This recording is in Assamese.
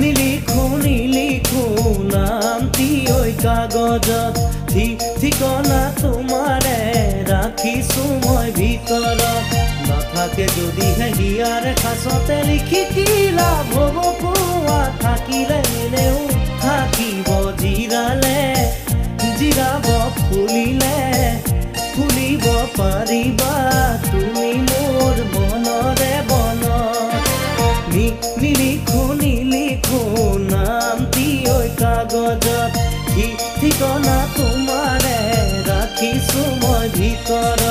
নিলিখো নামটি ঐ কাগজত ঠিকনা তোমাৰে ৰাখিছো মই ভিতৰত নাথাকে যদিহে হিয়াৰে খাচতে লিখি কি লাভ হ'ব কোৱা থাকিলে এনেও থাকিব জিৰাব ফুলিব পাৰিবা তুমি মোৰ মনৰে বনত নিলিখো নামটি ঐ কাগজত ঠিকনা তোমাৰে ৰাখিছো মই ভিতৰত।